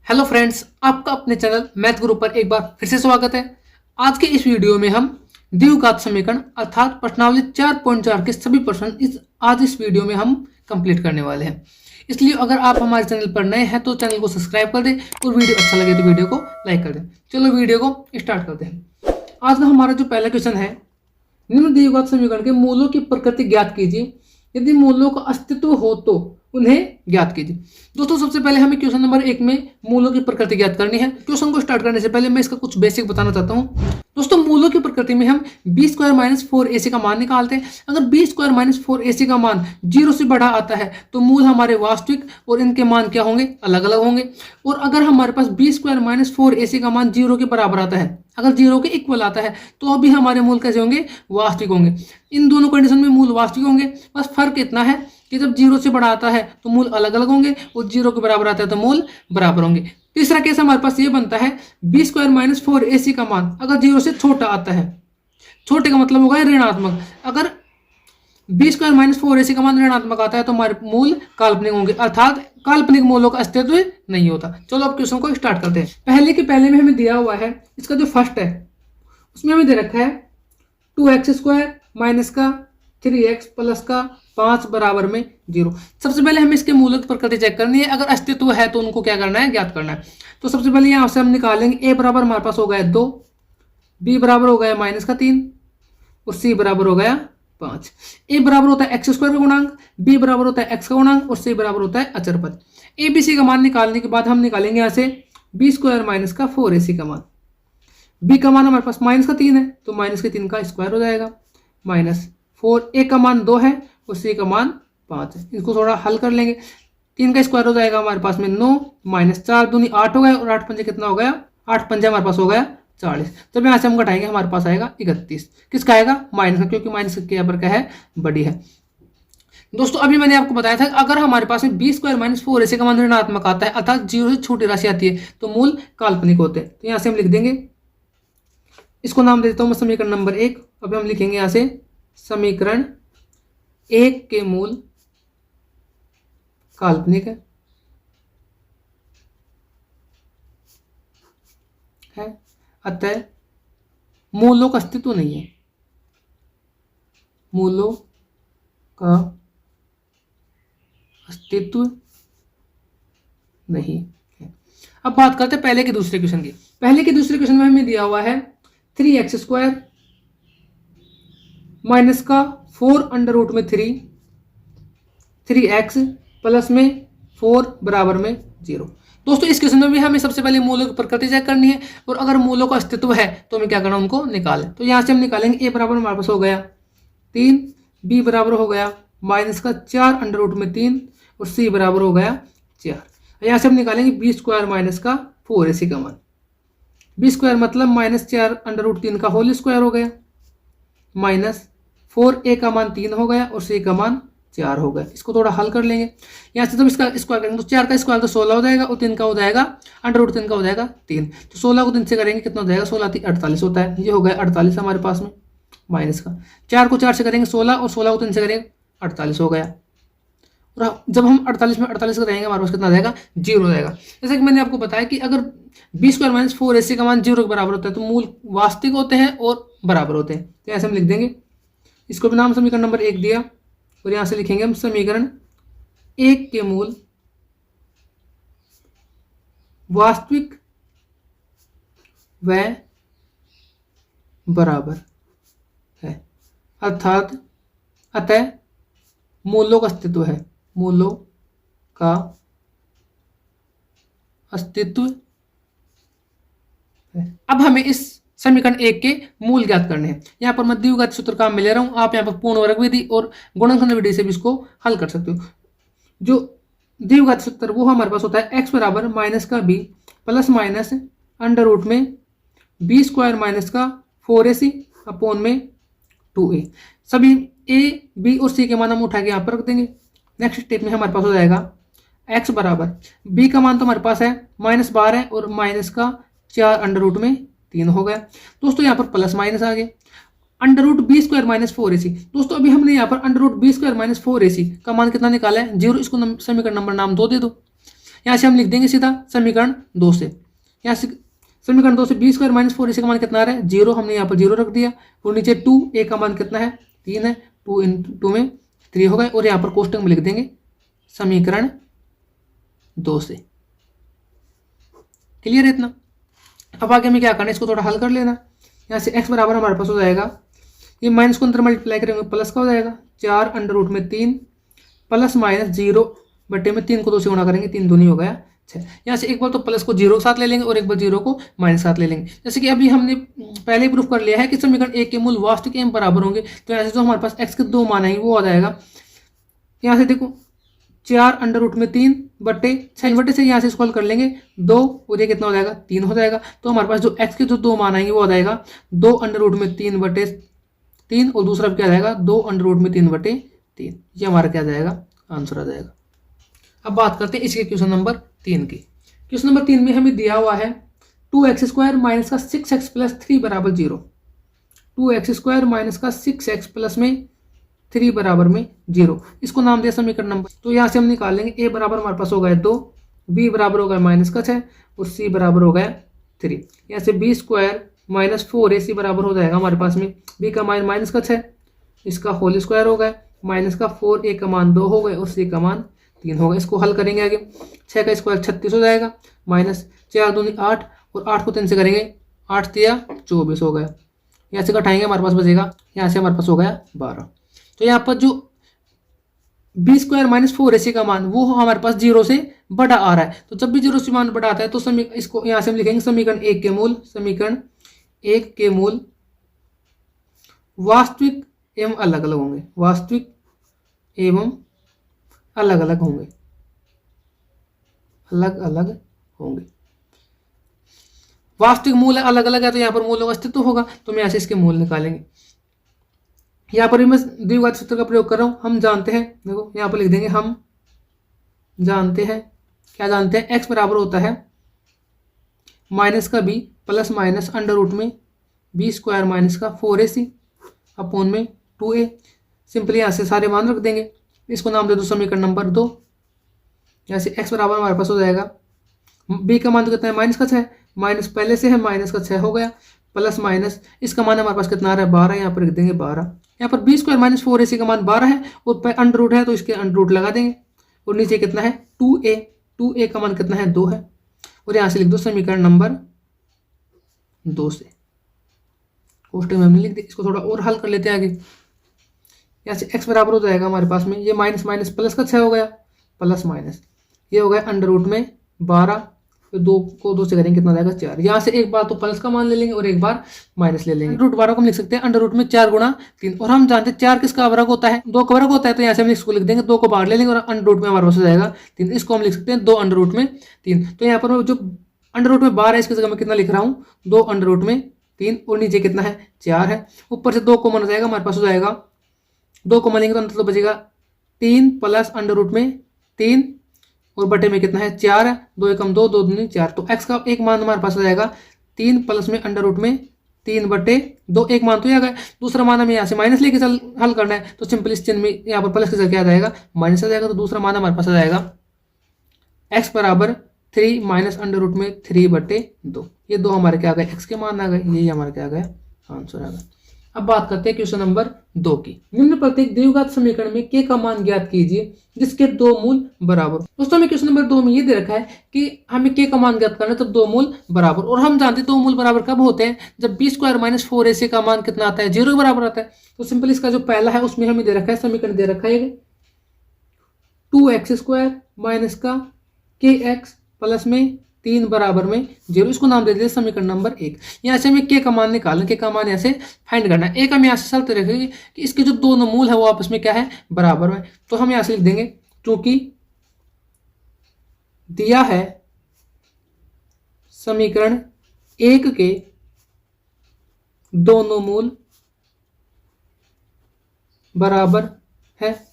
Hello friends, आपका अपने channel math गुरु पर एक बार फिर से स्वागत है। आज के इस वीडियो में हम द्विघात समीकरण अर्थात प्रश्नावली 4.4 के सभी प्रश्न आज इस वीडियो में हम कंप्लीट करने वाले हैं। इसलिए अगर आप हमारे चैनल पर नए हैं तो चैनल को सब्सक्राइब कर दें और वीडियो अच्छा लगे तो वीडियो को लाइक कर दें। चलो वीडियो को स्टार्ट करते हैं। आज का हमारा जो पहला क्वेश्चन है, निम्न द्विघात समीकरण के मूलों की प्रकृति ज्ञात कीजिए। यदि मूलों का अस्तित्व हो तो उन्हें ज्ञात कीजिए। दोस्तों सबसे पहले हमें क्वेश्चन नंबर 1 में मूलों की प्रकृति ज्ञात करनी है। क्वेश्चन को स्टार्ट करने से पहले मैं इसका कुछ बेसिक बताना चाहता हूं। दोस्तों मूलों की प्रकृति में हम b² - 4ac का मान निकालते हैं। अगर b² - 4ac का मान 0 से बड़ा आता है तो मूल हमारे वास्तविक और इनके मान क्या होंगे, अलग अलग होंगे। और अगर हमारे पास b² - 4ac का मान 0 के बराबर आता है, अगर 0 के इक्वल आता है तो अभी हमारे मूल कैसे होंगे, वास्तविक होंगे। इन दोनों कंडीशन में मूल वास्तविक होंगे। बस फर्क इतना है कि जब 0 से बड़ा आता है तो मूल अलग अलग होंगे और 0 के बराबर आता है तो मूल बराबर होंगे। तीसरा केस हमारे पास ये बनता है b² - 4ac का मान अगर 0 से छोटा आता है, छोटे का मतलब होगा ऋणात्मक। अगर b² - 4ac का मान ऋणात्मक आता है तो हमारे मूल काल्पनिक होंगे, अर्थात काल्पनिक मूलों का अस्तित्व नहीं होता। चलो अब क्वेश्चन को स्टार्ट करते हैं। पहले के पहले में हमें दिया हुआ है, इसका जो फर्स्ट है उसमें हमें दे रखा है 2x² माइनस का 3x प्लस का 5 बराबर में 0। सबसे पहले हमें इसके मूलों की प्रकृति चेक करनी है। अगर अस्तित्व है तो उनको क्या करना है, ज्ञात करना है। तो सबसे पहले यहाँ से हम निकालेंगे a बराबर हमारे पास हो गया 2, b बराबर हो गया -3 और c बराबर हो गया 5। a बराबर होता है x² का गुणांक, b बराबर होता है x का गुणांक और c बराबर होता है अचर पद। a b c का मान निकालने के बाद हम निकालेंगे यहाँ से b² - 4ac का मान। b का मान हमारे पास -3 है तो -3 का स्क्वायर हो जाएगा, -4। a का मान 2 है और c का मान 5 है। इसको थोड़ा हल कर लेंगे। 3 का स्क्वायर हो जाएगा हमारे पास में 9, -4 दूनी 8 हो गया और 8 पंजे कितना हो गया, 8 पंजे हमारे पास हो गया 40। जब यहाँ से हम घटाएंगे हमारे पास आएगा 31। किसका आएगा, माइनस का, क्योंकि माइनस के यहाँ पर क्या है, बड़ी है। दोस्तों अभी मैंने आपको बताया था अगर हमारे पास में b² - 4ac का मान ऋणात्मक आता है अर्थात 0 से छोटी राशि आती है तो मूल काल्पनिक होते हैं। तो यहाँ से हम लिख देंगे, इसको नाम दे देता हूँ मैं समीकरण नंबर 1। अभी हम लिखेंगे यहाँ से समीकरण 1 के मूल काल्पनिक है, अतः मूलों का अस्तित्व नहीं है, मूलों का अस्तित्व नहीं है। अब बात करते हैं पहले के दूसरे क्वेश्चन की। पहले के दूसरे क्वेश्चन में हमें दिया हुआ है 3x² माइनस का 4√3 3x प्लस में 4 बराबर में 0। दोस्तों इस क्वेश्चन में भी हमें सबसे पहले मूलों की प्रकृति चेक करनी है और अगर मूलों का अस्तित्व है तो हमें क्या करना, उनको निकालें। तो यहाँ से हम निकालेंगे a बराबर हमारे पास हो गया 3, b बराबर हो गया -4√3 और c बराबर हो गया 4। यहाँ से हम निकालेंगे b² - 4ac का मान। b² मतलब -4√3 का होल स्क्वायर हो गया, -4a का मान 3 हो गया और c का मान 4 हो गया। इसको थोड़ा हल कर लेंगे। यहाँ से जब इसका स्क्वायर करेंगे तो 4 का स्क्वायर तो 16 हो जाएगा और 3 का हो जाएगा √3 का हो जाएगा 3। तो 16 को 3 से करेंगे कितना हो जाएगा, 16 3 48 होता है। ये हो गया 48 हमारे पास में माइनस का। 4 को 4 से करेंगे 16 और 16 को 3 से करेंगे 48 हो गया। और जब हम 48 में 48 का रहेंगे हमारे पास कितना आ जाएगा, 0 हो जाएगा। जैसे कि मैंने आपको बताया कि अगर b² - 4ac का मान 0 के बराबर होता है तो मूल वास्तविक होते हैं और बराबर होते हैं। तो ऐसे हम लिख देंगे, इसको भी नाम समीकरण नंबर 1 दिया और यहाँ से लिखेंगे हम समीकरण 1 के मूल वास्तविक व बराबर है, अर्थात अतः मूलों का अस्तित्व है, मूलों का अस्तित्व है। अब हमें इस समीकरण 1 के मूल ज्ञात करने हैं। यहाँ पर मैं द्विघात सूत्र काम में ले रहा हूँ, आप यहाँ पर पूर्ण वर्ग विधि और गुणनखंड विधि से भी इसको हल कर सकते हो। जो द्विघात सूत्र वो हमारे पास होता है x बराबर -b प्लस माइनस अंडर में b² - 4ac अपॉन में 2a। सभी a, b और c के मान हम उठा के यहाँ पर रख देंगे। नेक्स्ट स्टेप में हमारे पास हो जाएगा x बराबर b का मान तो हमारे पास है -12 और माइनस का 4 में 3 हो गया। दोस्तों यहाँ पर प्लस माइनस आ गया, √b² - 4ac। दोस्तों अभी हमने यहाँ पर √b² - 4ac का मान कितना निकाला है, 0। इसको समीकरण नंबर नाम 2 दे दो। यहाँ से हम लिख देंगे सीधा समीकरण 2 से। यहाँ से समीकरण 2 से बी स्क्वायर माइनस 4ac का मान कितना आ रहा है 0, हमने यहाँ पर 0 रख दिया। और नीचे 2a का मान कितना है 3 है, 2 × 2 में 3 हो गए। और यहाँ पर कोष्टक में लिख देंगे समीकरण 2 से। क्लियर है इतना। अब आगे हमें क्या करना है, इसको थोड़ा हल कर लेना। यहाँ से x बराबर हमारे पास हो जाएगा, ये माइनस को अंदर मल्टीप्लाई करेंगे प्लस का हो जाएगा 4√3 प्लस माइनस 0/3 को 2 से गुणा करेंगे, 3 दूनी हो गया 6। यहाँ से एक बार तो प्लस को 0 के साथ ले लेंगे और एक बार 0 को माइनस साथ ले लेंगे। जैसे कि अभी हमने पहले ही प्रूफ कर लिया है कि समीकरण 1 के मूल वास्तविक एम बराबर होंगे। तो यहाँ से जो हमारे पास x के 2 मान आएंगे वो आ जाएगा, यहाँ से देखो 4√3/6 से यहाँ से स्क्रॉल कर लेंगे 2 और ये कितना हो जाएगा 3 हो जाएगा। तो हमारे पास जो x के जो 2 मान आएंगे वो आ जाएगा 2√3/3 और दूसरा क्या आ जाएगा 2√3/3। ये हमारा क्या आ जाएगा आंसर आ जाएगा। अब बात करते हैं इसके क्वेश्चन नंबर 3 की। क्वेश्चन नंबर 3 में हमें दिया हुआ है 2x² माइनस का 6x प्लस 3 बराबर 0। 2x² माइनस का 6x प्लस में 3 बराबर में 0, इसको नाम दिया समीकरण नंबर। तो यहाँ से हम निकालेंगे a बराबर हमारे पास हो गया 2, b बराबर हो गया माइनस का 6 और c बराबर हो गया 3। यहाँ से b² माइनस 4ac बराबर हो जाएगा हमारे पास में b का मान माइनस का 6, इसका होल स्क्वायर हो गया माइनस का 4a का मान 2 हो गए और c का मान 3 होगा। इसको हल करेंगे आगे, 6 का स्क्वायर 36 हो जाएगा माइनस 4 दूनी 8 और 8 को 3 से करेंगे 8 3 24 हो गया। यहाँ से घटाएंगे हमारे पास बचेगा, यहाँ से हमारे पास हो गया 12। तो यहाँ पर जो b² माइनस 4ac का मान वो हमारे पास 0 से बड़ा आ रहा है। तो जब भी 0 से मान बड़ा आता है तो इसको यहाँ से हम लिखेंगे समीकरण 1 के मूल, समीकरण 1 के मूल वास्तविक एवं अलग अलग होंगे, वास्तविक एवं अलग अलग होंगे, अलग अलग होंगे। वास्तविक मूल अलग अलग है तो यहाँ पर मूलों का अस्तित्व होगा, तो हम यहाँ से इसके मूल निकालेंगे। यहाँ पर भी मैं द्विघात सूत्र का प्रयोग कर रहा हूँ। हम जानते हैं, देखो यहाँ पर लिख देंगे, हम जानते हैं, क्या जानते हैं, x बराबर होता है माइनस का b plus minus under root में b² माइनस का 4ac अपोन में 2a। सिंपली यहाँ से सारे मान रख देंगे, इसको नाम दे दो समीकरण नंबर 2। यहाँ से x बराबर हमारे पास हो जाएगा, b का मान तो कितना है माइनस का 6, माइनस पहले से है माइनस का 6 हो गया, प्लस माइनस इसका मान हमारे पास कितना आ रहा है 12, यहाँ पर लिख देंगे 12। यहाँ पर b² माइनस 4ac का मान 12 है और अंडर रूट है तो इसके अंडर रूट लगा देंगे। और नीचे कितना है 2a, 2a का मान कितना है 2 है। और यहाँ से लिख दो समीकरण नंबर 2 से, कोष्टक में हमने लिख दिया। इसको थोड़ा और हल कर लेते हैं आगे। यहाँ से x बराबर हो जाएगा हमारे पास में, ये माइनस माइनस प्लस का 6 हो गया, प्लस माइनस ये हो गया अंडर रूट में 12, तो 2 को 2 से करेंगे कितना जाएगा 4। यहाँ से एक बार तो प्लस का मान ले लेंगे और एक बार माइनस ले लेंगे। रूट 12 को हम लिख सकते हैं अंडर रूट में 4 गुणा 3, और हम जानते हैं 4 किसका वर्ग होता है 2 का वर्ग होता है। तो यहाँ से हम इसको लिख देंगे 2 को बाहर ले लेंगे और अंडर रूट में हमारे पास हो जाएगा 3, इसको हम लिख सकते हैं 2 अंडर रूट में 3। तो यहाँ पर जो अंडर रूट में 12 है इसकी जगह मैं कितना लिख रहा हूँ 2 अंडर रूट में 3, और नीचे कितना है 4 है। ऊपर से 2 कॉमन हो जाएगा, हमारे पास हो जाएगा 2 कॉमन लेंगे तो अंतर तो बचेगा 3 प्लस अंडर रूट में 3 और बटे में कितना है 4 है, 2 एकम 2, 2 दूनी 4। तो x का एक मान हमारे पास आ जाएगा 3 प्लस में अंडर रूट में 3/2, एक मान तो ये आ गया। दूसरा मान हमें यहाँ से माइनस लेके चल हल करना है, तो सिंपल इस चिन्ह में यहाँ पर प्लस के साथ क्या आ जाएगा माइनस आ जाएगा। तो दूसरा मान हमारे पास आ जाएगा x बराबर 3 माइनस अंडर रूट में 3/2। ये 2 हमारे क्या आ गए x के मान आ गए, यही हमारे क्या आ गया आंसर आ गया। अब बात करते हैं क्वेश्चन नंबर 2 की। निम्न प्रत्येक द्विघात समीकरण में k का मान ज्ञात कीजिए जिसके 2 मूल बराबर। दोस्तों हमें क्वेश्चन नंबर 2 में ये दे रखा है कि हमें k का मान ज्ञात करना है तो 2 मूल बराबर, और हम जानते हैं 2 मूल बराबर कब होते हैं जब b² माइनस 4ac का मान कितना आता है 0 के बराबर आता है। तो सिंपल इसका जो पहला है उसमें हमें दे रखा है, समीकरण दे रखा है 2x² माइनस का kx प्लस में 3 बराबर में 0, इसको नाम दे दिया समीकरण नंबर 1। यहाँ से हमें k का मान निकालना, k का मान यहाँ से फाइंड करना है। एक हम यहाँ से शर्त रखेंगे कि इसके जो दोनों मूल है वो आपस में क्या है बराबर में। तो हम यहाँ से लिख देंगे क्योंकि दिया है समीकरण 1 के दोनों मूल बराबर है,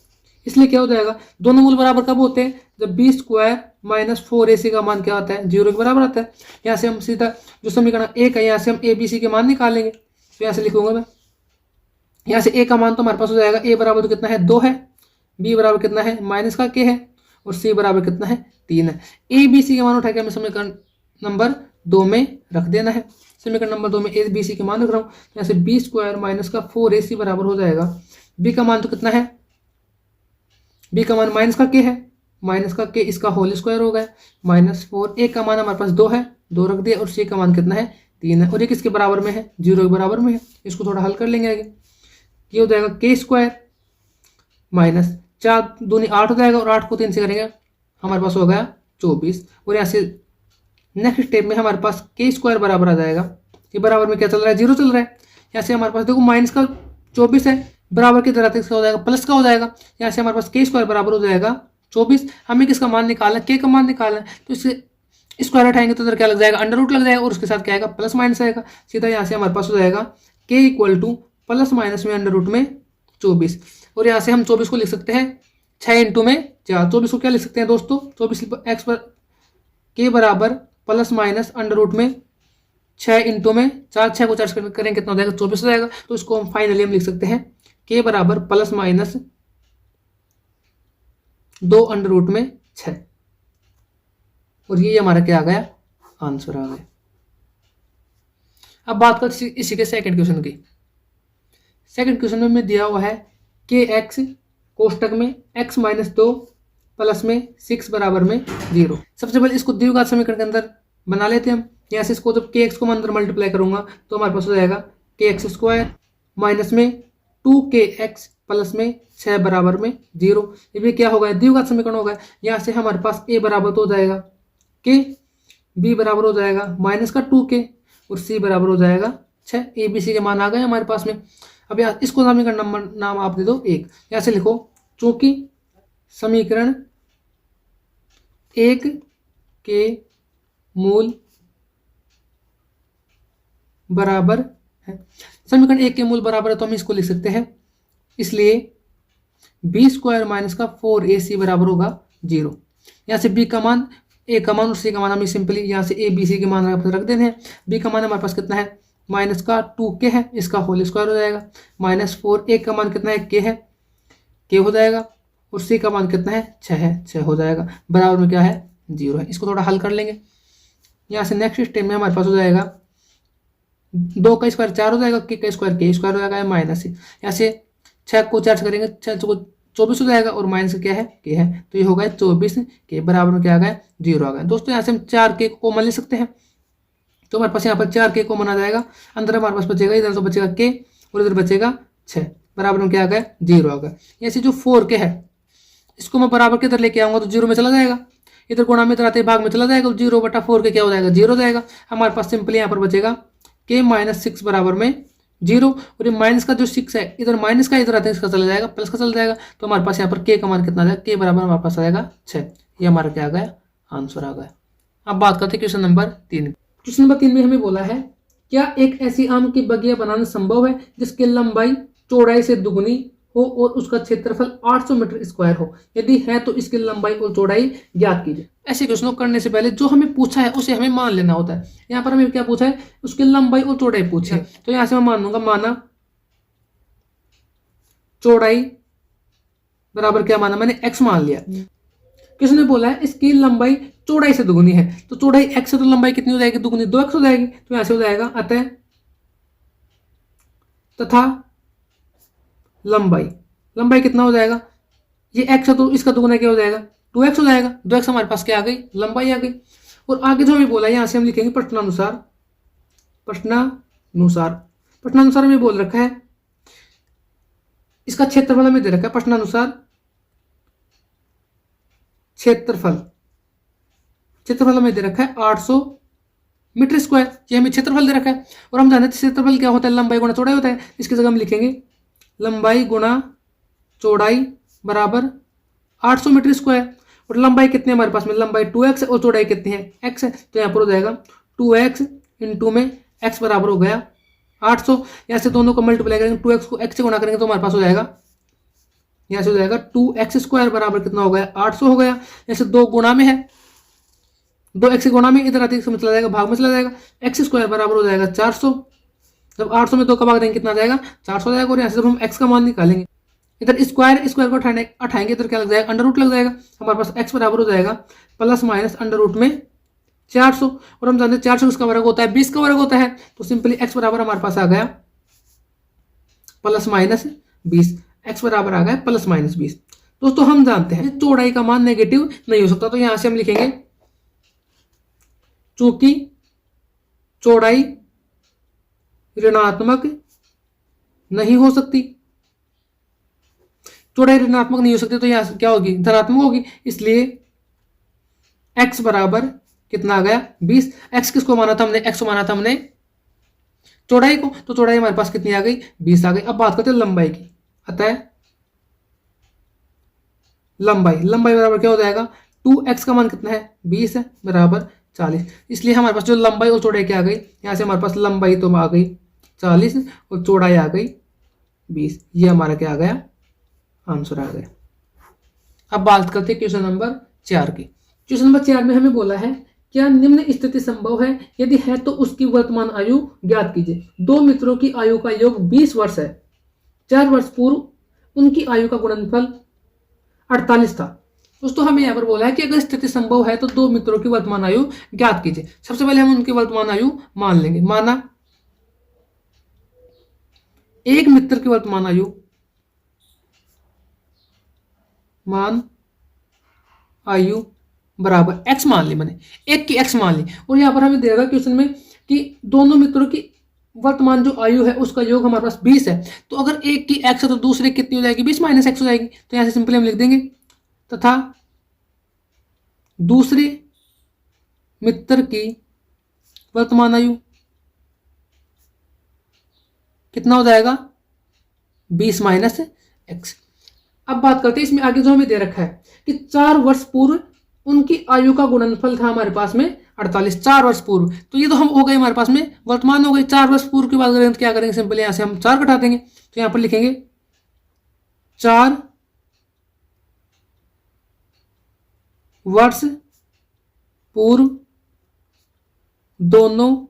इसलिए क्या हो जाएगा दोनों मूल बराबर कब होते हैं जब b² माइनस 4ac का मान क्या आता है 0 के बराबर आता है। यहाँ से हम सीधा जो समीकरण 1 है यहाँ से हम abc के मान निकालेंगे। तो यहाँ से लिखूंगा मैं, यहाँ से a का मान तो हमारे पास हो जाएगा a बराबर तो कितना है 2 है, b बराबर कितना है माइनस का k है, और सी बराबर कितना है 3 है। ए बी सी के मान उठा के हमें समीकरण नंबर 2 में रख देना है। समीकरण नंबर 2 में ए बी सी के मान रख रहा हूँ। यहाँ से बी स्क्वायर माइनस का 4ac बराबर हो जाएगा, बी का मान तो कितना है, बी का मान माइनस का के है, माइनस का के इसका होल स्क्वायर हो गया -4। ए का मान हमारे पास 2 है, 2 रख दिया, और सी का मान कितना है 3 है, और ये किसके बराबर में है 0 के बराबर में है। इसको थोड़ा हल कर लेंगे आगे। ये हो जाएगा के स्क्वायर माइनस 4 दूनी 8 हो जाएगा, और 8 को 3 से करेंगे हमारे पास हो गया 24। और यहाँ से नेक्स्ट स्टेप में हमारे पास के स्क्वायर बराबर आ जाएगा, ये बराबर में क्या चल रहा है 0 चल रहा है। यहाँ से हमारे पास देखो माइनस का 24 है, बराबर की तरह से हो जाएगा प्लस का हो जाएगा। यहाँ से हमारे पास के स्क्वायर बराबर हो जाएगा 24। हमें किसका मान निकालना है, के का मान निकालना है, तो इससे स्क्वायर हटाएंगे तो इधर क्या लग जाएगा अंडर रूट लग जाएगा, और उसके साथ क्या आएगा प्लस माइनस आएगा। सीधा यहाँ से हमारे पास हो जाएगा के इक्वल टू प्लस माइनस में अंडर रूट में 24। और यहाँ से हम 24 को लिख सकते हैं 6 इंटू में 4। 24 को क्या लिख सकते हैं दोस्तों, 24 एक्स पर के बराबर प्लस माइनस अंडर रूट में 6 इंटू में 4, 6 को 4 करें कितना हो जाएगा 24 हो जाएगा। तो इसको हम फाइनली हम लिख सकते हैं के बराबर प्लस माइनस 2 अंडर रूट में 6। और ये हमारा क्या आ गया आंसर आ गया। अब बात करते इसी के सेकंड क्वेश्चन की। सेकंड क्वेश्चन में दिया हुआ है के एक्स कोष्टक में x माइनस 2 प्लस में 6 बराबर में 0। सबसे पहले इसको द्विघात समीकरण के अंदर बना लेते हैं हम। यहाँ से इसको जब के एक्स को मैं अंदर मल्टीप्लाई करूंगा तो हमारे पास हो जाएगा के एक्स स्क्वायर माइनस में 2kx प्लस में 6 बराबर में 0। ये क्या होगा द्विघात समीकरण होगा। यहाँ से हमारे पास a बराबर तो हो जाएगा के, b बराबर हो जाएगा माइनस का 2k, और c बराबर हो जाएगा 6। a b c के मान आ गए हमारे पास में। अब यहाँ इसको समीकरण नंबर नाम आप दे दो 1। यहाँ से लिखो चूंकि समीकरण 1 के मूल बराबर है, समीकरण 1 के मूल बराबर है तो हम इसको लिख सकते हैं, इसलिए बी स्क्वायर माइनस का 4ac बराबर होगा 0। यहाँ से b का मान, a का मान और c का मान हमें सिंपली यहाँ से a b c के मान रख देने हैं। b का मान हमारे पास कितना है माइनस का 2k है, इसका होल स्क्वायर हो जाएगा -4। a का मान कितना है k है, k हो जाएगा, और c का मान कितना है 6 है, 6 हो जाएगा, बराबर में क्या है 0 है। इसको थोड़ा हल कर लेंगे। यहाँ से नेक्स्ट स्टेप में हमारे पास हो जाएगा 2 का स्क्वायर 4 हो जाएगा, k का स्क्वायर हो जाएगा माइनस से। यहाँ से 6 को 4 से करेंगे 6 को 24 हो जाएगा, और माइनस क्या है k है, तो ये होगा 24 के बराबर में क्या आ गया 0 आ गया। दोस्तों यहाँ से हम 4k को कॉमन ले सकते हैं, तो हमारे पास यहाँ पर 4k कॉमन आ जाएगा, अंदर हमारे पास बचेगा, इधर तो बचेगा k और इधर बचेगा 6, बराबर में क्या आ गया 0 आ गया। यहाँ से जो 4k है इसको मैं बराबर के इधर लेके आऊंगा तो 0 में चला जाएगा, इधर गुणा में इधर आते भाग में चला जाएगा, 0 बटा 4k क्या हो जाएगा 0 हो जाएगा। हमारे पास सिंपली यहाँ पर बचेगा k माइनस 6 बराबर में 0, और ये माइनस का जो 6 है इधर माइनस का इधर आते इसका चला जाएगा, प्लस का चला जाएगा, तो हमारे पास यहाँ पर k का मान कितना आ जाएगा, k बराबर हमारे पास आ जाएगा 6। ये हमारा क्या आ गया आंसर आ गया। अब बात करते हैं क्वेश्चन नंबर 3। क्वेश्चन नंबर 3 में हमें बोला है क्या एक ऐसी आम की बगिया बनाना संभव है जिसकी लंबाई चौड़ाई से दुगनी हो और उसका क्षेत्रफल 800 मीटर स्क्वायर हो, यदि है तो इसकी लंबाई और चौड़ाई ज्ञात कीजिए। ऐसे क्वेश्चनों करने से पहले जो हमें पूछा है उसे हमें मान लेना होता है। यहाँ पर हमें क्या पूछा है उसकी लंबाई और चौड़ाई पूछी है, तो यहाँ से मैं मान लूंगा, माना चौड़ाई बराबर क्या माना मैंने x मान लिया। किसने बोला है इसकी लंबाई चौड़ाई से दुगनी है, तो चौड़ाई x से तो लंबाई कितनी हो जाएगी दुगनी 2x हो जाएगी, तो यहां से हो जाएगा अतः तथा लंबाई कितना हो जाएगा, ये x है तो इसका दुगना क्या हो जाएगा 2x हो जाएगा, 2x हमारे पास क्या आ गई लंबाई आ गई। और आगे जो हमें बोला है यहां से हम लिखेंगे प्रश्नानुसार हमें बोल रखा है इसका क्षेत्रफल हमें दे रखा है, प्रश्नानुसार क्षेत्रफल हमें दे रखा है 800 मीटर स्क्वायर, ये हमें क्षेत्रफल दे रखा है। और हम जानते हैं क्षेत्रफल क्या होता है लंबाई गुणा चौड़ाई होता है, इसकी जगह हम लिखेंगे लंबाई गुणा चौड़ाई बराबर 800 मीटर स्क्वायर। और लंबाई कितनी है हमारे पास में, लंबाई 2x और चौड़ाई कितनी है x है, तो यहाँ पर हो जाएगा 2x इंटू में x बराबर हो गया 800। यहाँ से दोनों को मल्टीप्लाई करेंगे 2x को x से गुणा करेंगे तो हमारे पास हो जाएगा, यहाँ से हो जाएगा 2x स्क्वायर बराबर कितना हो गया 800 हो गया। जैसे 2 गुणा में है, 2x गुणा में इधर आते चला जाएगा भाग में चला जाएगा, x स्क्वायर बराबर हो जाएगा 400। जब 800 में 2 का भाग देंगे कितना आ जाएगा 400 हो जाएगा। और यहाँ से जब हम x का मान निकालेंगे इधर स्क्वायर स्क्वायर को उठाएंगे इधर क्या लग जाएगा, अंडर रूट लग जाएगा। हमारे पास x बराबर हो जाएगा प्लस माइनस अंडर रूट में 400, और हम जानते हैं 400 किसका वर्ग होता है, 20 का वर्ग होता है। तो सिंपली x बराबर हमारे पास आ गया प्लस माइनस 20, x बराबर आ गया प्लस माइनस 20। दोस्तों हम जानते हैं चौड़ाई का मान नेगेटिव नहीं हो सकता, तो यहां से हम लिखेंगे चूंकि चौड़ाई ऋणात्मक नहीं हो सकती, चौड़ाई ऋणात्मक नहीं हो सकती तो यहां क्या होगी, धनात्मक होगी। इसलिए x बराबर कितना आ गया 20। x किसको माना था हमने, x को माना था हमने चौड़ाई को, तो चौड़ाई हमारे पास कितनी आ गई 20 आ गई। अब बात करते हैं लंबाई की। अतः लंबाई बराबर क्या हो जाएगा, 2x का मान कितना है 20 है बराबर 40। इसलिए हमारे पास जो लंबाई और चौड़ाई क्या आ गई, यहां से हमारे पास लंबाई तो आ गई 40 और चौड़ाई आ गई 20। ये हमारा क्या आ गया, आंसर आ गया। अब बात करते हैं क्वेश्चन नंबर 4 की। क्वेश्चन नंबर 4 में हमें बोला है क्या निम्न स्थिति संभव है, यदि है तो उसकी वर्तमान आयु ज्ञात कीजिए। दो मित्रों की आयु का योग 20 वर्ष है। 4 वर्ष पूर्व उनकी आयु का गुणनफल 48 था। दोस्तों हमें यहाँ पर बोला है कि अगर स्थिति संभव है तो दो मित्रों की वर्तमान आयु ज्ञात कीजिए। सबसे पहले हम उनकी वर्तमान आयु मान लेंगे। माना एक मित्र की वर्तमान आयु, मान आयु बराबर x मान ली, मैंने एक की x मान ली, और यहां पर हमें देगा क्वेश्चन में कि दोनों मित्रों की वर्तमान जो आयु है उसका योग हमारे पास 20 है। तो अगर एक की x है तो दूसरे कितनी हो जाएगी, 20 माइनस x हो जाएगी। तो यहां से सिंपली हम लिख देंगे तथा दूसरे मित्र की वर्तमान आयु कितना हो जाएगा 20 माइनस x। अब बात करते हैं इसमें आगे जो हमें दे रखा है कि 4 वर्ष पूर्व उनकी आयु का गुणनफल था हमारे पास में 48। 4 वर्ष पूर्व, तो ये तो हम हो गए हमारे पास में वर्तमान हो गई। 4 वर्ष पूर्व की बात करेंगे तो क्या करेंगे, सिंपली यहां से हम 4 घटा देंगे। तो यहां पर लिखेंगे 4 वर्ष पूर्व दोनों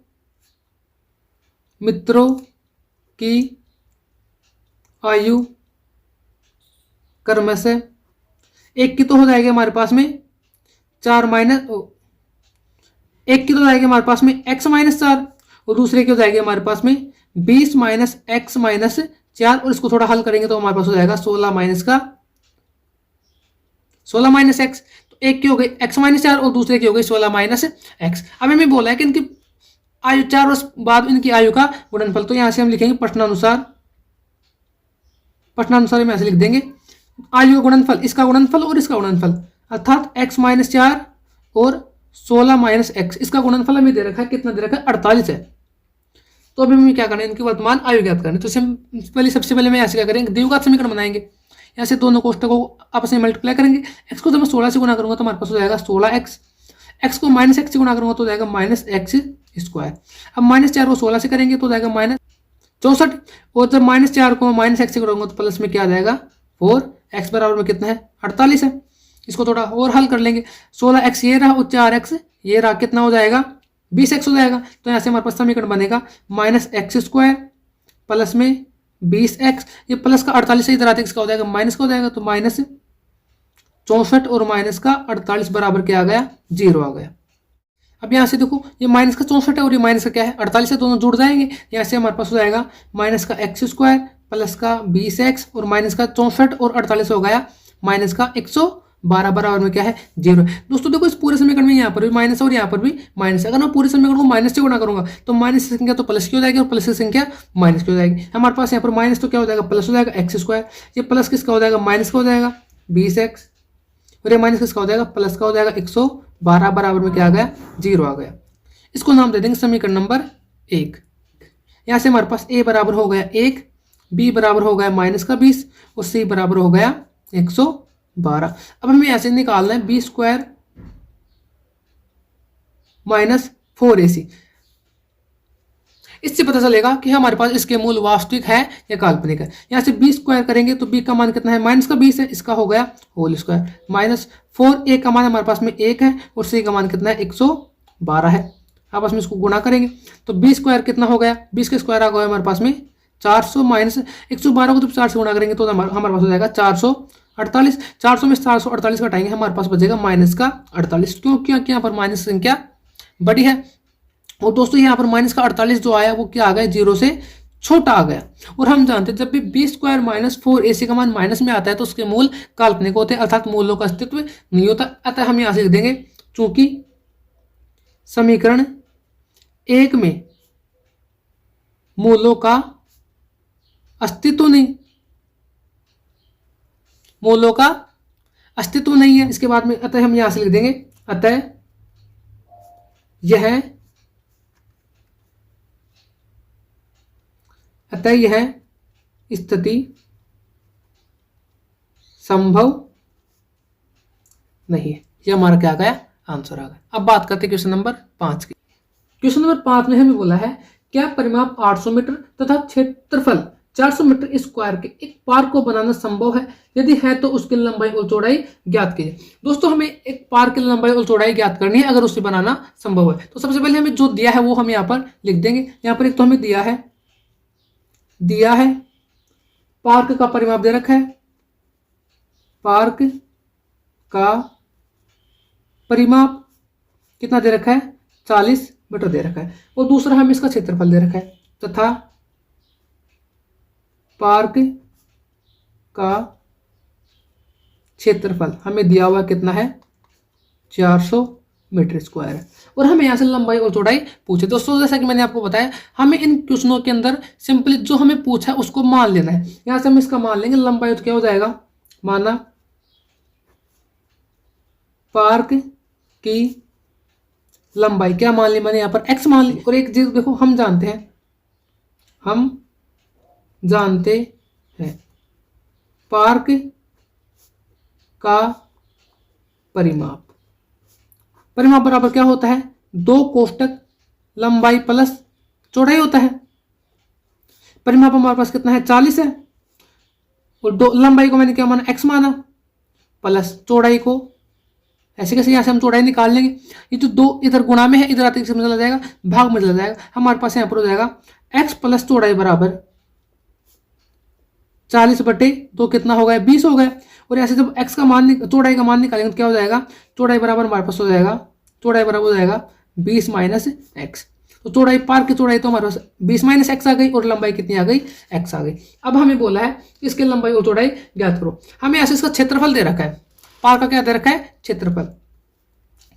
मित्रों की आयु क्रमशः एक की तो हो जाएगी हमारे पास में 4 माइनस, एक की तो जाएगी हमारे पास में x माइनस 4, और दूसरे की हो जाएगी हमारे पास में 20 माइनस x माइनस 4, और इसको थोड़ा हल करेंगे तो हमारे पास हो जाएगा 16 माइनस x। तो एक की हो गई x माइनस 4 और दूसरे की हो गई 16 माइनस x। अब हमें बोला है कि इनकी आयु 4 वर्ष बाद इनकी आयु का गुणनफल, तो यहां से हम लिखेंगे प्रश्नानुसार हम ऐसे लिख देंगे आयु का गुणनफल, इसका गुणनफल और इसका गुणनफल, अर्थात x माइनस 4 और 16 माइनस x, इसका गुणनफल हमें दे रखा है कितना दे रखा है 48 है। तो अभी हमें क्या करना है, इनकी वर्तमान आयु ज्ञात करनी। तो सबसे पहले मैं ऐसे क्या करेंगे, द्विघात समीकरण बनाएंगे। यहाँ से दोनों कोष्ठकों को आपस में मल्टीप्लाई करेंगे। x को जब मैं 16 से गुणा करूंगा तो हमारे पास हो जाएगा 16x, x को माइनस x से गुणा करूंगा तो हो जाएगा माइनस x स्क्वायर। अब माइनस 4 को 16 से करेंगे तो हो जाएगा माइनस 64, और जब माइनस 4 को माइनस x से करूंगा तो प्लस में क्या आ जाएगा 4, x बराबर में कितना है 48 है। इसको थोड़ा और हल कर लेंगे, 16x ये रहा और 4x ये रहा, कितना हो जाएगा 20x हो जाएगा। तो यहाँ से हमारे पास समीकरण बनेगा माइनस एक्स स्क्वायर प्लस में 20x, ये प्लस का 48 से इधर आते इसका हो जाएगा माइनस का हो जाएगा, तो माइनस 64 और माइनस का 48 बराबर क्या आ गया 0 आ गया। अब यहाँ से देखो ये माइनस का 64 है और ये माइनस का क्या है 48 है, दोनों जुड़ जाएंगे। यहाँ से हमारे पास हो जाएगा माइनस का एक्स स्क्वायर प्लस का 20x और माइनस का 64 और 48 हो गया माइनस का 112 बराबर में क्या है 0। दोस्तों देखो इस पूरे समीकरण में यहाँ पर भी माइनस और यहाँ पर भी माइनस है। अगर मैं पूरे समीकरण को माइनस से गुणा करूंगा तो माइनस की संख्या तो प्लस की हो जाएगी और प्लस की संख्या माइनस की हो जाएगी। हमारे पास यहाँ पर माइनस तो क्या हो जाएगा प्लस हो जाएगा एक्स स्क्वायर, ये प्लस किसका हो जाएगा माइनस का हो जाएगा 20x, और ये माइनस किसका हो जाएगा प्लस का हो जाएगा 112 बराबर में क्या आ गया 0 आ गया। इसको नाम दे देंगे समीकरण नंबर 1। यहाँ से हमारे पास a बराबर हो गया 1, b बराबर हो गया माइनस का 20 और c बराबर हो गया 112। अब हमें ऐसे निकालना है b स्क्वायर माइनस 4ac। इससे पता चलेगा कि हमारे पास इसके मूल वास्तविक है या काल्पनिक है। यहाँ से b स्क्वायर करेंगे तो b का मान कितना है माइनस का 20 है, इसका हो गया होल स्क्वायर माइनस 4a का मान हमारे पास में 1 है और c का मान कितना है 112 है। आपस में इसको गुणा करेंगे तो b स्क्वायर कितना हो गया, 20 का स्क्वायर आ गया हमारे पास में 400 माइनस 112 को जब 4 से गुणा करेंगे तो हमारे पास हो जाएगा 448। 400 में 448 घटाएंगे, हमारे पास बचेगा माइनस का 48। क्यों? क्योंकि यहाँ पर माइनस संख्या बड़ी है। और दोस्तों यहाँ पर माइनस का 48 जो आया वो क्या आ गया, 0 से छोटा आ गया। और हम जानते हैं जब भी बी स्क्वायर माइनस 4ac का मान माइनस में आता है तो उसके मूल काल्पनिक होते हैं, अर्थात मूलों का अस्तित्व नहीं होता। अतः हम यहाँ से लिख देंगे चूंकि समीकरण 1 में मूलों का अस्तित्व नहीं, मूलों का अस्तित्व नहीं है, इसके बाद में अतः हम यहां से लिख देंगे अतः यह स्थिति संभव नहीं है। यह हमारा क्या आ गया, आंसर आ गया। अब बात करते हैं क्वेश्चन नंबर 5 की। क्वेश्चन नंबर 5 में हमें बोला है क्या परिमाप 800 मीटर तथा क्षेत्रफल 400 मीटर स्क्वायर के एक पार्क को बनाना संभव है? यदि है तो उसकी लंबाई और चौड़ाई ज्ञात कीजिए। दोस्तों हमें एक पार्क की लंबाई और चौड़ाई ज्ञात करनी है अगर उसे बनाना संभव है। तो सबसे पहले हमें जो दिया है वो हम यहाँ पर लिख देंगे। यहाँ पर एक तो हमें दिया है पार्क का परिमाप दे रखा है, पार्क का परिमाप कितना दे रखा है, 40 मीटर दे रखा है। और दूसरा हमें इसका क्षेत्रफल दे रखा है तथा पार्क का क्षेत्रफल हमें दिया हुआ कितना है, 400 मीटर स्क्वायर है। और हमें यहाँ से लंबाई और चौड़ाई पूछे। दोस्तों जैसा कि मैंने आपको बताया हमें इन क्वेश्चनों के अंदर सिंपली जो हमें पूछा है उसको मान लेना है। यहाँ से हम इसका मान लेंगे, लंबाई तो क्या हो जाएगा, माना पार्क की लंबाई क्या मान ली मैंने यहाँ पर, x मान ली। और एक चीज देखो हम जानते हैं पार्क का परिमाप बराबर क्या होता है, 2 कोष्टक लंबाई प्लस चौड़ाई होता है। परिमाप हमारे पास कितना है, 40 है। और लंबाई को मैंने क्या माना, x माना, प्लस चौड़ाई को ऐसे कैसे यहाँ से हम चौड़ाई निकाल लेंगे। ये जो 2 इधर गुणा में है, इधर आते में चला जाएगा, भाग में चला जाएगा। हमारे पास यहाँ पर हो जाएगा x प्लस चौड़ाई बराबर 40/2 कितना हो गया, 20 हो गया। और ऐसे जब x का मान चौड़ाई का मान निकालेंगे तो क्या हो जाएगा, चौड़ाई बराबर हमारे पास हो जाएगा, चौड़ाई बराबर हो जाएगा 20 माइनस x। तो चौड़ाई पार्क की चौड़ाई तो हमारे पास 20 माइनस x आ गई और लंबाई कितनी आ गई, x आ गई। अब हमें बोला है इसके लंबाई और चौड़ाई ज्ञात करो। हमें ऐसे इसका क्षेत्रफल दे रखा है, पार्क का क्या दे रखा है, क्षेत्रफल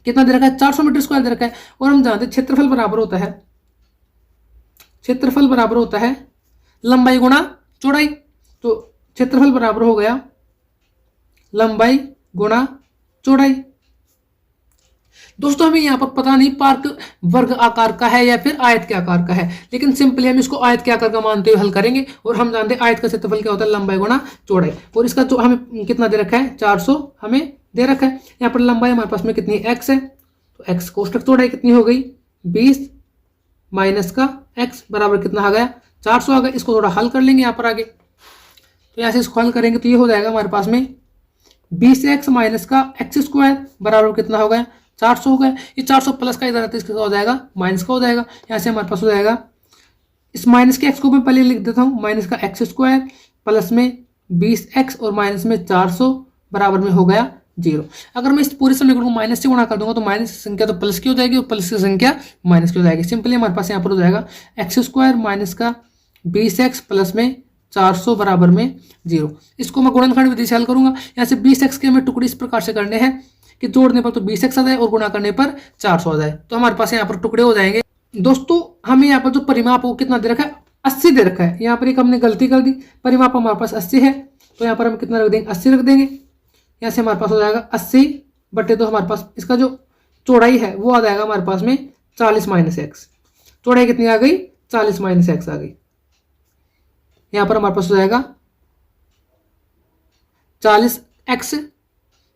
कितना दे रखा है, 400 मीटर स्क्वायर दे रखा है। और हम जानते हैं क्षेत्रफल बराबर होता है लंबाई गुणा चौड़ाई। तो क्षेत्रफल बराबर हो गया लंबाई गुणा चौड़ाई। दोस्तों हमें यहाँ पर पता नहीं पार्क वर्ग आकार का है या फिर आयत के आकार का है, लेकिन सिंपली हम इसको आयत के आकार का मानते हुए हल करेंगे। और हम जानते हैं आयत का क्षेत्रफल क्या होता है, लंबाई गुणा चौड़ाई। और इसका जो हमें कितना दे रखा है, 400 हमें दे रखा है। यहाँ पर लंबाई हमारे पास में कितनी, x है, तो x कोष्टक चौड़ाई कितनी हो गई, 20 माइनस का x बराबर कितना आ गया, 400 आ गया। इसको थोड़ा हल कर लेंगे यहाँ पर आगे। तो यहाँ से इसको हल करेंगे तो ये हो जाएगा हमारे पास में 20x माइनस का x स्क्वायर बराबर कितना हो गया, 400 हो गया। ये 400 प्लस का इधर इसका हो जाएगा, माइनस का हो जाएगा। यहाँ से हमारे पास हो जाएगा, इस माइनस के x को मैं पहले लिख देता हूँ, माइनस का x स्क्वायर प्लस में 20x और माइनस में 400 बराबर में हो गया 0। अगर मैं इस पूरे समीकरण को माइनस से गुणा कर दूंगा तो माइनस की संख्या तो प्लस की हो जाएगी और प्लस की संख्या माइनस की हो जाएगी। सिंपली हमारे पास यहाँ पर हो जाएगा x स्क्वायर माइनस का 20x प्लस में 400 बराबर में 0। इसको मैं गुणनखंड विधि से हल करूंगा। यहाँ से 20x के हमें टुकड़े इस प्रकार से करने हैं कि जोड़ने पर तो 20x आ जाए और गुणा करने पर 400 आ जाए। तो हमारे पास यहाँ पर टुकड़े हो जाएंगे। दोस्तों हमें यहाँ पर जो परिमाप हो कितना दे रखा है, 80 दे रखा है। यहाँ पर एक हमने गलती कर दी, परिमाप हमारे पास 80 है तो यहाँ पर हम कितना रख देंगे, 80 रख देंगे। यहाँ से हमारे पास हो जाएगा 80/2। हमारे पास इसका जो चौड़ाई है वो आ जाएगा हमारे पास में 40 माइनस x। चौड़ाई कितनी आ गई, 40 माइनस x आ गई। यहाँ पर हमारे पास हो जाएगा 40x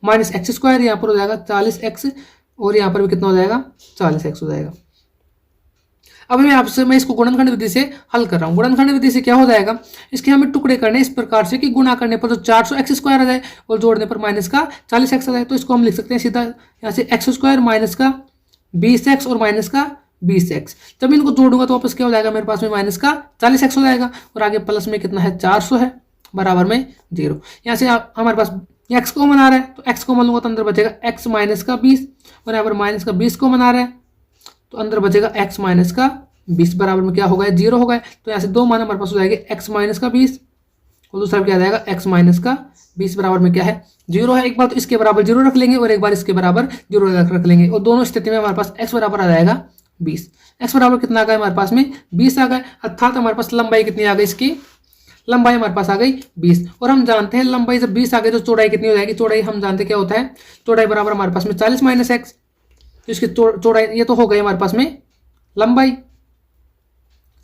माइनस x स्क्वायर, यहाँ पर हो जाएगा 40x और यहाँ पर भी कितना हो जाएगा, 40x हो जाएगा। अब मैं इसको गुणनखंड विधि से हल कर रहा हूँ। गुणनखंड विधि से क्या हो जाएगा, इसके हमें टुकड़े करने इस प्रकार से कि गुणा करने पर तो 400x स्क्वायर आ जाए और जोड़ने पर माइनस का 40x आ जाए। तो इसको हम लिख सकते हैं सीधा यहाँ से x स्क्वायर माइनस का 20x और माइनस का 20x। जब इनको जोड़ूंगा तो वापस क्या हो जाएगा मेरे पास में माइनस का 40x हो जाएगा और आगे प्लस में कितना है 400 है बराबर में 0। यहाँ से हमारे पास x कॉमन आ रहा है तो x कॉमन लूंगा तो अंदर बचेगा x माइनस का 20 और यहाँ पर माइनस का 20 कॉमन आ रहा है तो अंदर बचेगा x माइनस का 20 बराबर में क्या होगा 0 होगा। तो यहाँ से दो मान हमारे पास हो जाएंगे x माइनस का 20 और दूसरा क्या आ जाएगा x माइनस का 20 बराबर में क्या है 0 है। एक बार तो इसके बराबर 0 रख लेंगे और एक बार इसके बराबर 0 रख लेंगे और दोनों स्थिति में हमारे पास x बराबर आ जाएगा 20। x बराबर कितना आ गया हमारे पास में 20 आ गया, अर्थात हमारे पास लंबाई कितनी आ गई, इसकी लंबाई हमारे पास आ गई 20। और हम जानते हैं लंबाई जब 20 आ गई तो चौड़ाई कितनी हो जाएगी, चौड़ाई हम जानते क्या होता है, चौड़ाई बराबर हमारे पास में 40 माइनस एक्स। तो इसकी चौड़ाई ये तो हो गई हमारे पास में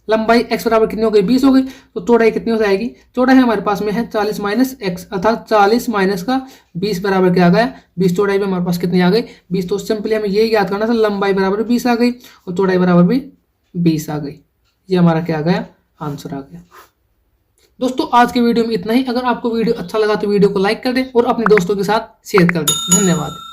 लंबाई x बराबर कितनी हो गई 20 हो गई, तो चौड़ाई कितनी हो जाएगी, चौड़ाई हमारे पास में है 40 माइनस एक्स, अर्थात 40 माइनस का 20 बराबर क्या आ गया 20। चौड़ाई में हमारे पास कितनी आ गई 20। तो सिंपली हमें यही याद करना था, लंबाई बराबर 20 आ गई और चौड़ाई बराबर भी 20 आ गई। ये हमारा क्या आ गया, आंसर आ गया। दोस्तों आज के वीडियो में इतना ही। अगर आपको वीडियो अच्छा लगा तो वीडियो को लाइक कर दें और अपने दोस्तों के साथ शेयर कर दें। धन्यवाद।